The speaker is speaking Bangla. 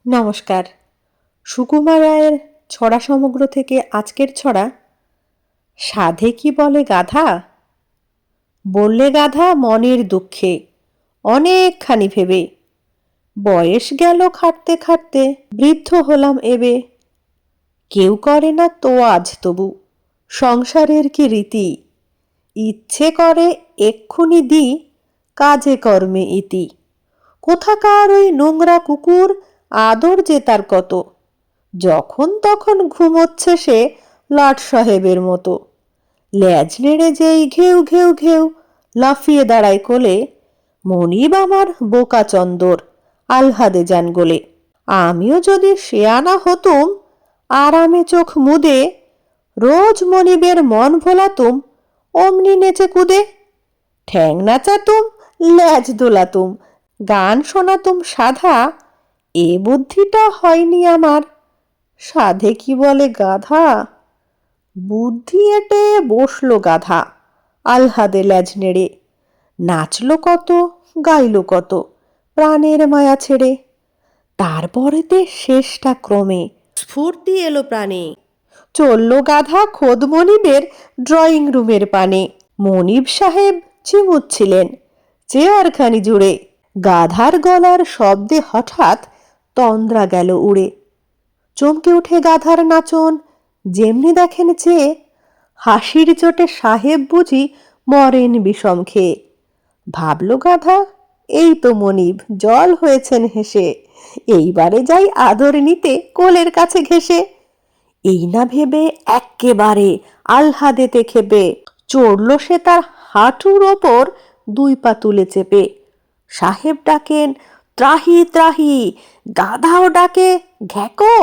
নমস্কার। সুকুমার রায়ের ছড়া সমগ্র থেকে আজকের ছড়া সাধে কি বলে গাধা। বললে গাধা মনের দুঃখে অনেকখানি ভেবে, বয়স গেল খাটতে খাটতে বৃদ্ধ হলাম এবে। কেউ করে না তোয়াজ তবু সংসারের কি রীতি, ইচ্ছে করে এক্ষুনি দি কাজে কর্মে ইতি। কোথাকার ওই নোংরা কুকুর আদর যে তার কত, যখন তখন ঘুমোচ্ছে সে লাট সাহেবের মতো। ল্যাজ নেড়ে যেই ঘেউ ঘেউ ঘেউ লাফিয়ে দাঁড়ায় কোলে, মনিব আমার বোকা চন্দর আলহাদে যান গোলে। আমিও যদি শেয়ানা হতুম আরামে চোখ মুদে, রোজ মনিবের মন ভোলাতুম অমনি নেচে কুদে। ঠ্যাং নাচাতুম, ল্যাজ দোলাতুম, গান শোনাতুম সাধা, এ বুদ্ধিটা হয়নি আমার, সাধে কি বলে গাধা। বুদ্ধি এটে বসলো গাধা আলহাদে ল্যাজ নেড়ে, নাচলো কত গাইলো কত প্রাণের মায়া ছেড়ে। তারপরেতে শেষটা ক্রমে স্ফূর্তি এলো প্রাণে, চলল গাধা খোদ মনিবের ড্রয়িং রুমের পানে। মনিব সাহেব চিমুচ্ছিলেন চেয়ারখানি জুড়ে, গাধার গলার শব্দে হঠাৎ তন্দ্রা গেল উড়ে। চমকে উঠে গাধার নাচন যেমনি দেখেন চেয়ে, হাসির চোটে সাহেব বুঝি মরেন বিষম খেয়ে। ভাবল গাধা এই তো মনিব জল হয়েছেন হেসে, এইবারে যাই আদর নিতে কোলের কাছে ঘেসে। এই না ভেবে এক্কেবারে আলহাদেতে খেপে, চড়ল সে তার হাঁটুর ওপর দুই পা তুলে চেপে। সাহেব ডাকেন ত্রাহি ত্রাহি, গাধাও ডাকে ঘ্যাকো।